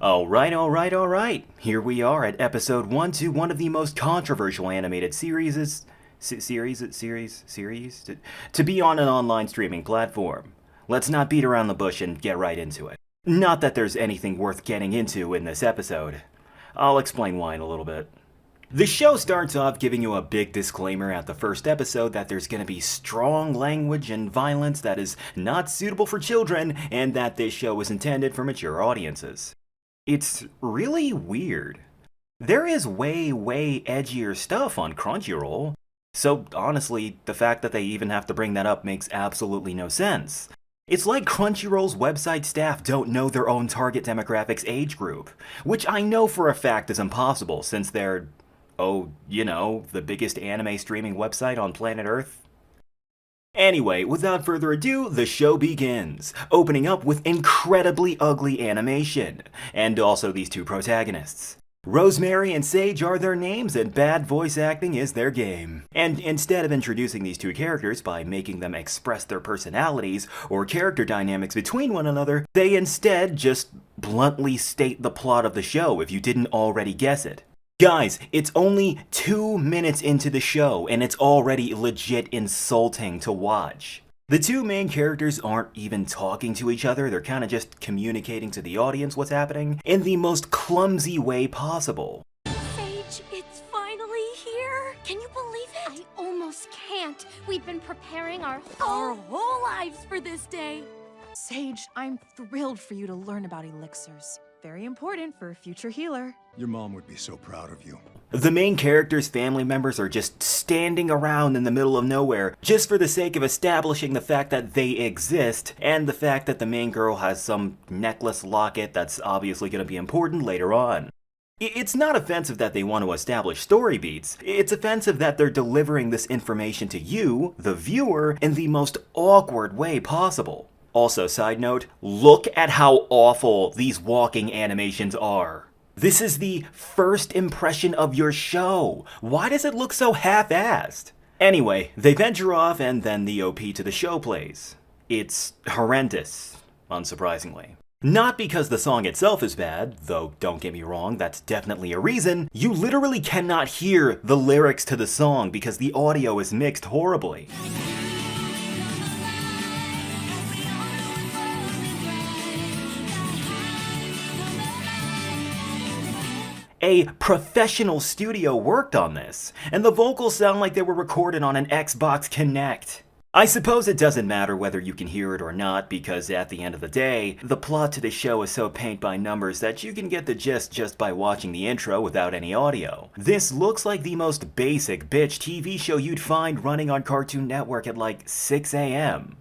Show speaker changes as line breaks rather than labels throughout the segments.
Alright. Here we are at episode 1 to one of the most controversial animated series to be on an online streaming platform. Let's not beat around the bush and get right into it. Not that there's anything worth getting into in this episode. I'll explain why in a little bit. The show starts off giving you a big disclaimer at the first episode that there's gonna be strong language and violence that is not suitable for children, and that this show is intended for mature audiences. It's really weird. There is way edgier stuff on Crunchyroll. So honestly, the fact that they even have to bring that up makes absolutely no sense. It's like Crunchyroll's website staff don't know their own target demographic's age group, which I know for a fact is impossible since they're, the biggest anime streaming website on planet Earth. Anyway, without further ado, the show begins, opening up with incredibly ugly animation, and also these two protagonists. Rosemary and Sage are their names, and bad voice acting is their game. And instead of introducing these two characters by making them express their personalities or character dynamics between one another, they instead just bluntly state the plot of the show if you didn't already guess it. Guys, it's only 2 minutes into the show, and it's already legit insulting to watch. The two main characters aren't even talking to each other, they're kinda just communicating to the audience what's happening in the most clumsy way possible.
Sage, it's finally here! Can you believe it? I almost can't. We've been preparing our whole lives for this day.
Sage, I'm thrilled for you to learn about elixirs. Very important for a future healer.
Your mom would be so proud of you.
The main character's family members are just standing around in the middle of nowhere just for the sake of establishing the fact that they exist and the fact that the main girl has some necklace locket that's obviously going to be important later on. It's not offensive that they want to establish story beats, it's offensive that they're delivering this information to you, the viewer, in the most awkward way possible. Also, side note, look at how awful these walking animations are. This is the first impression of your show. Why does it look so half-assed? Anyway, they venture off and then the OP to the show plays. It's horrendous, unsurprisingly. Not because the song itself is bad, though don't get me wrong, that's definitely a reason. You literally cannot hear the lyrics to the song because the audio is mixed horribly. A professional studio worked on this, and the vocals sound like they were recorded on an Xbox Kinect. I suppose it doesn't matter whether you can hear it or not, because at the end of the day, the plot to the show is so paint by numbers that you can get the gist just by watching the intro without any audio. This looks like the most basic bitch TV show you'd find running on Cartoon Network at like 6 a.m.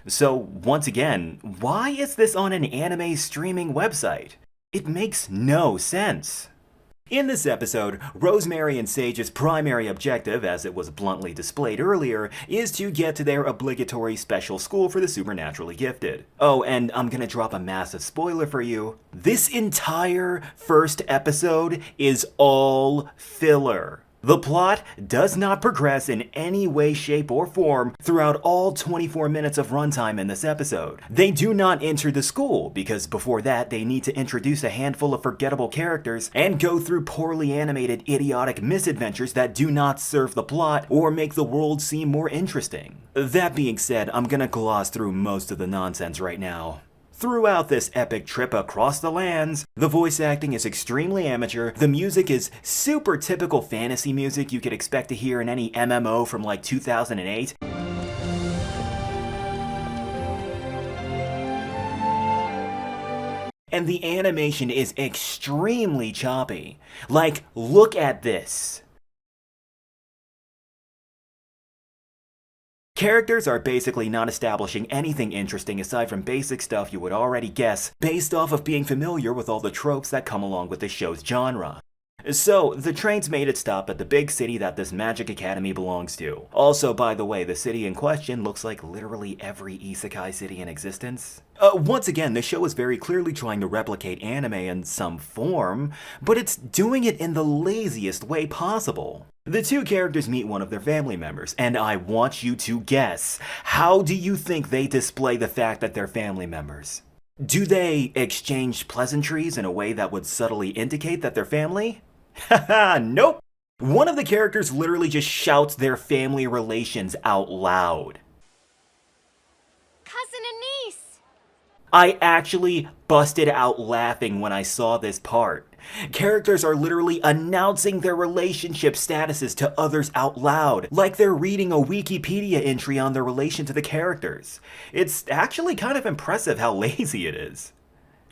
So once again, why is this on an anime streaming website? It makes no sense. In this episode, Rosemary and Sage's primary objective, as it was bluntly displayed earlier, is to get to their obligatory special school for the supernaturally gifted. Oh, and I'm gonna drop a massive spoiler for you. This entire first episode is all filler. The plot does not progress in any way, shape, or form throughout all 24 minutes of runtime in this episode. They do not enter the school, because before that they need to introduce a handful of forgettable characters and go through poorly animated, idiotic misadventures that do not serve the plot or make the world seem more interesting. That being said, I'm gonna gloss through most of the nonsense right now. Throughout this epic trip across the lands, the voice acting is extremely amateur, the music is super typical fantasy music you could expect to hear in any MMO from like 2008. And the animation is extremely choppy. Like, look at this. Characters are basically not establishing anything interesting aside from basic stuff you would already guess based off of being familiar with all the tropes that come along with the show's genre. So, the trains made its stop at the big city that this magic academy belongs to. Also, by the way, the city in question looks like literally every isekai city in existence. Once again, the show is very clearly trying to replicate anime in some form, but it's doing it in the laziest way possible. The two characters meet one of their family members, and I want you to guess, how do you think they display the fact that they're family members? Do they exchange pleasantries in a way that would subtly indicate that they're family? Haha, nope! One of the characters literally just shouts their family relations out loud.
Cousin Anise!
I actually busted out laughing when I saw this part. Characters are literally announcing their relationship statuses to others out loud, like they're reading a Wikipedia entry on their relation to the characters. It's actually kind of impressive how lazy it is.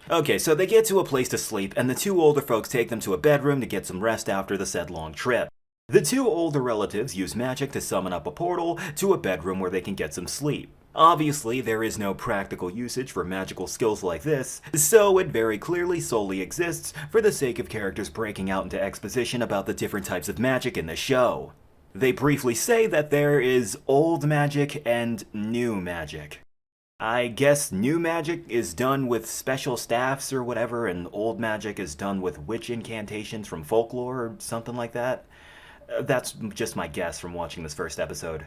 Okay, so they get to a place to sleep, and the two older folks take them to a bedroom to get some rest after the said long trip. The two older relatives use magic to summon up a portal to a bedroom where they can get some sleep. Obviously, there is no practical usage for magical skills like this, so it very clearly solely exists for the sake of characters breaking out into exposition about the different types of magic in the show. They briefly say that there is old magic and new magic. I guess new magic is done with special staffs or whatever, and old magic is done with witch incantations from folklore or something like that. That's just my guess from watching this first episode.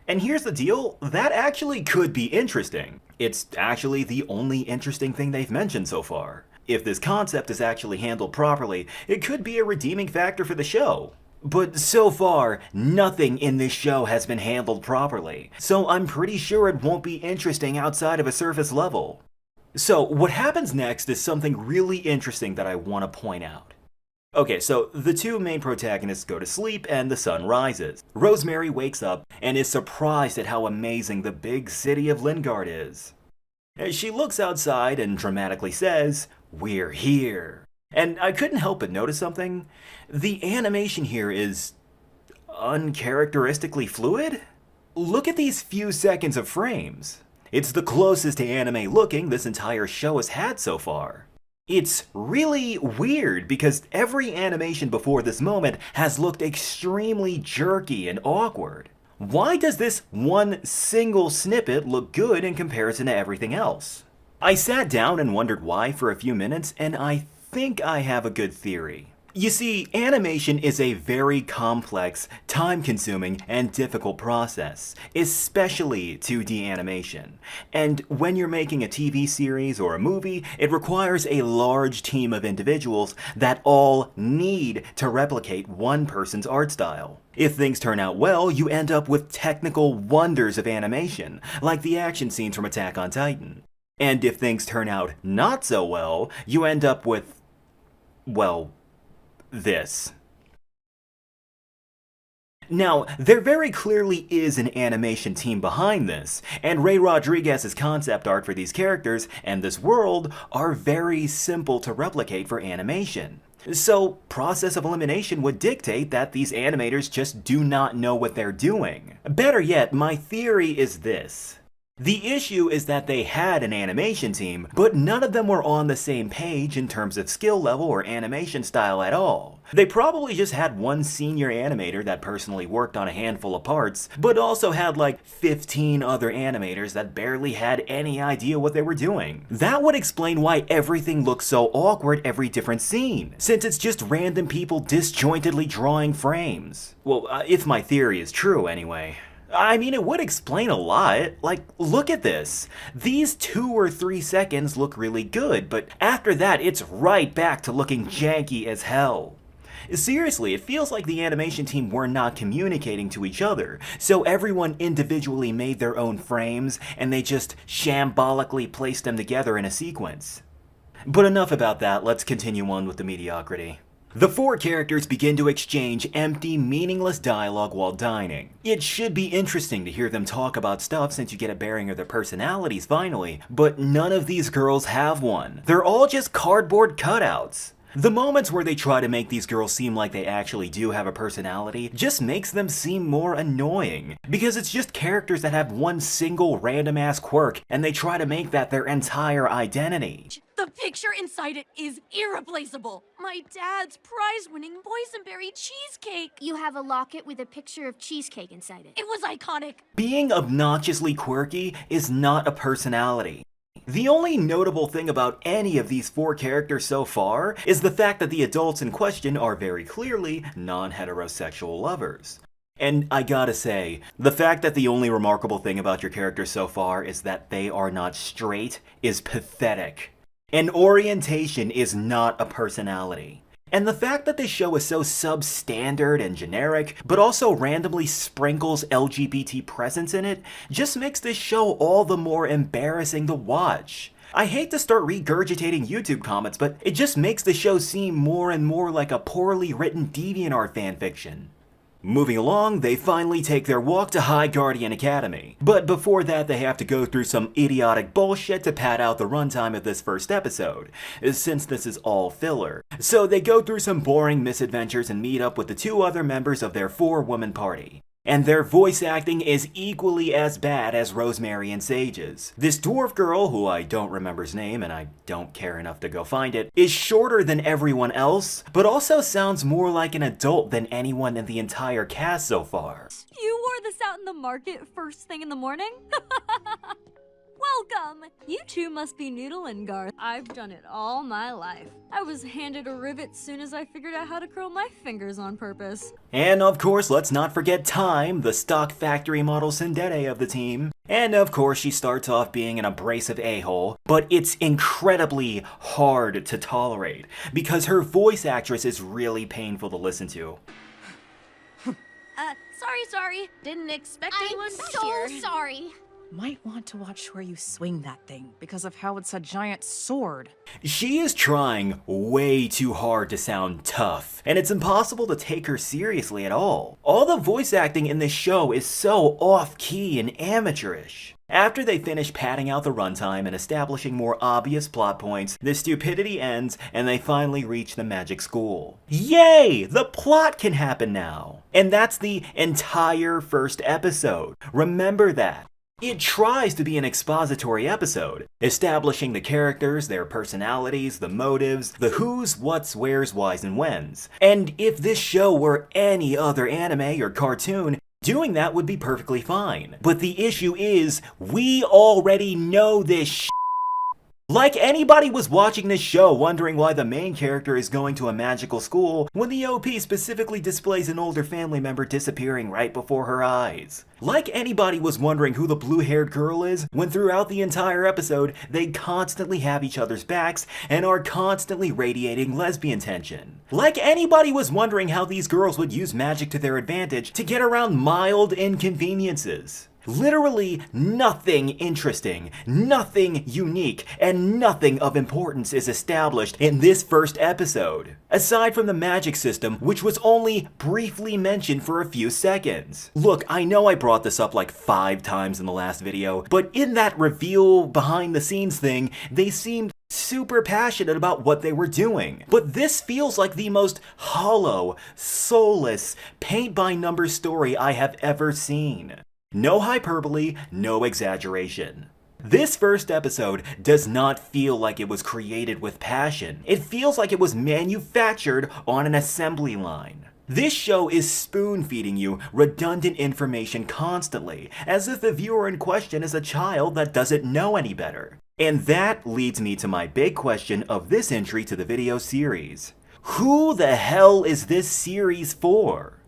And here's the deal, that actually could be interesting. It's actually the only interesting thing they've mentioned so far. If this concept is actually handled properly, it could be a redeeming factor for the show. But so far, nothing in this show has been handled properly, so I'm pretty sure it won't be interesting outside of a surface level. So what happens next is something really interesting that I want to point out. Okay, so the two main protagonists go to sleep and the sun rises. Rosemary wakes up and is surprised at how amazing the big city of Lingard is. She looks outside and dramatically says, "We're here." And I couldn't help but notice something. The animation here is uncharacteristically fluid? Look at these few seconds of frames. It's the closest to anime looking this entire show has had so far. It's really weird because every animation before this moment has looked extremely jerky and awkward. Why does this one single snippet look good in comparison to everything else? I sat down and wondered why for a few minutes, and I think I have a good theory. You see, animation is a very complex, time-consuming, and difficult process, especially 2D animation. And when you're making a TV series or a movie, it requires a large team of individuals that all need to replicate one person's art style. If things turn out well, you end up with technical wonders of animation, like the action scenes from Attack on Titan. And if things turn out not so well, you end up with, well, this. Now, there very clearly is an animation team behind this, and Ray Rodriguez's concept art for these characters and this world are very simple to replicate for animation. So, process of elimination would dictate that these animators just do not know what they're doing. Better yet, my theory is this. The issue is that they had an animation team, but none of them were on the same page in terms of skill level or animation style at all. They probably just had one senior animator that personally worked on a handful of parts, but also had like 15 other animators that barely had any idea what they were doing. That would explain why everything looks so awkward every different scene, since it's just random people disjointedly drawing frames. Well, if my theory is true anyway. I mean, it would explain a lot. Like, look at this. These 2 or 3 seconds look really good, but after that, it's right back to looking janky as hell. Seriously, it feels like the animation team were not communicating to each other, so everyone individually made their own frames, and they just shambolically placed them together in a sequence. But enough about that, let's continue on with the mediocrity. The 4 characters begin to exchange empty, meaningless dialogue while dining. It should be interesting to hear them talk about stuff since you get a bearing of their personalities finally, but none of these girls have one. They're all just cardboard cutouts. The moments where they try to make these girls seem like they actually do have a personality just makes them seem more annoying, because it's just characters that have one single random ass quirk and they try to make that their entire identity.
The picture inside it is irreplaceable. My dad's prize-winning boysenberry cheesecake.
You have a locket with a picture of cheesecake inside it.
It was iconic.
Being obnoxiously quirky is not a personality. The only notable thing about any of these 4 characters so far is the fact that the adults in question are very clearly non-heterosexual lovers. And I gotta say, the fact that the only remarkable thing about your characters so far is that they are not straight is pathetic. And orientation is not a personality. And the fact that this show is so substandard and generic, but also randomly sprinkles LGBT presence in it, just makes this show all the more embarrassing to watch. I hate to start regurgitating YouTube comments, but it just makes the show seem more and more like a poorly written DeviantArt fanfiction. Moving along, they finally take their walk to High Guardian Academy. But before that, they have to go through some idiotic bullshit to pad out the runtime of this first episode, since this is all filler. So they go through some boring misadventures and meet up with the two other members of their 4-woman party. And their voice acting is equally as bad as Rosemary and Sage's. This dwarf girl, who I don't remember his name and I don't care enough to go find it, is shorter than everyone else, but also sounds more like an adult than anyone in the entire cast so far.
You wore this out in the market first thing in the morning? Welcome! You two must be Noodle and Garth. I've done it all my life. I was handed a rivet soon as I figured out how to curl my fingers on purpose.
And of course, let's not forget Time, the stock factory model tsundere of the team. And of course, she starts off being an abrasive a-hole, but it's incredibly hard to tolerate, because her voice actress is really painful to listen to.
Sorry. Didn't expect anyone
I'm
back
so
here.
sorry.
Might want to watch where you swing that thing because of how it's a giant sword.
She is trying way too hard to sound tough, and it's impossible to take her seriously at all. All the voice acting in this show is so off-key and amateurish. After they finish padding out the runtime and establishing more obvious plot points, the stupidity ends and they finally reach the magic school. Yay! The plot can happen now! And that's the entire first episode. Remember that. It tries to be an expository episode, establishing the characters, their personalities, the motives, the who's, what's, where's, why's, and when's. And if this show were any other anime or cartoon, doing that would be perfectly fine. But the issue is, we already know this shit. Like anybody was watching this show wondering why the main character is going to a magical school when the OP specifically displays an older family member disappearing right before her eyes. Like anybody was wondering who the blue-haired girl is when throughout the entire episode they constantly have each other's backs and are constantly radiating lesbian tension. Like anybody was wondering how these girls would use magic to their advantage to get around mild inconveniences. Literally nothing interesting, nothing unique, and nothing of importance is established in this first episode, aside from the magic system, which was only briefly mentioned for a few seconds. Look, I know I brought this up like 5 times in the last video, but in that reveal behind the scenes thing, they seemed super passionate about what they were doing. But this feels like the most hollow, soulless, paint-by-number story I have ever seen. No hyperbole, no exaggeration. This first episode does not feel like it was created with passion. It feels like it was manufactured on an assembly line. This show is spoon-feeding you redundant information constantly, as if the viewer in question is a child that doesn't know any better. And that leads me to my big question of this entry to the video series. Who the hell is this series for?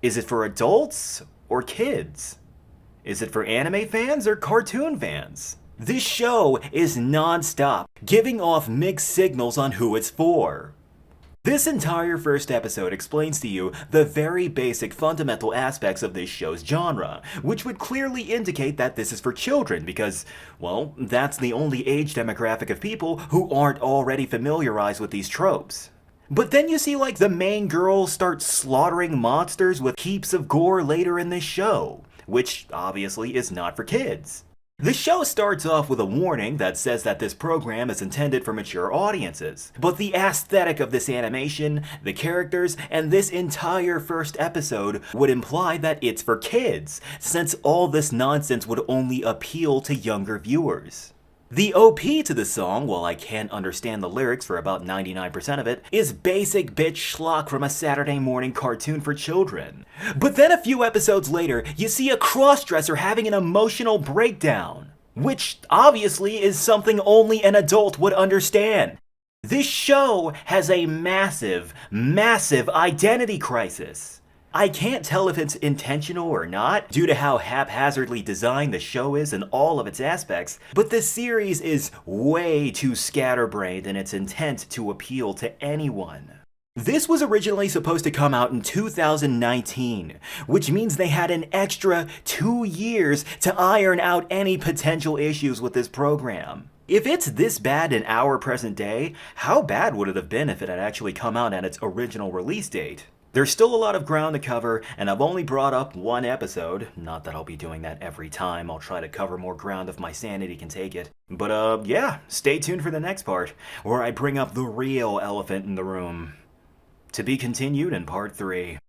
Is it for adults or kids? Is it for anime fans or cartoon fans? This show is non-stop, giving off mixed signals on who it's for. This entire first episode explains to you the very basic fundamental aspects of this show's genre, which would clearly indicate that this is for children because, well, that's the only age demographic of people who aren't already familiarized with these tropes. But then you see like the main girl start slaughtering monsters with heaps of gore later in this show, which obviously is not for kids. The show starts off with a warning that says that this program is intended for mature audiences, but the aesthetic of this animation, the characters, and this entire first episode would imply that it's for kids, since all this nonsense would only appeal to younger viewers. The OP to the song, while I can't understand the lyrics for about 99% of it, is basic bitch schlock from a Saturday morning cartoon for children. But then a few episodes later, you see a crossdresser having an emotional breakdown, which obviously is something only an adult would understand. This show has a massive, massive identity crisis. I can't tell if it's intentional or not, due to how haphazardly designed the show is in all of its aspects, but this series is way too scatterbrained in its intent to appeal to anyone. This was originally supposed to come out in 2019, which means they had an extra 2 years to iron out any potential issues with this program. If it's this bad in our present day, how bad would it have been if it had actually come out at its original release date? There's still a lot of ground to cover, and I've only brought up one episode. Not that I'll be doing that every time, I'll try to cover more ground if my sanity can take it. But yeah, stay tuned for the next part, where I bring up the real elephant in the room. To be continued in part 3.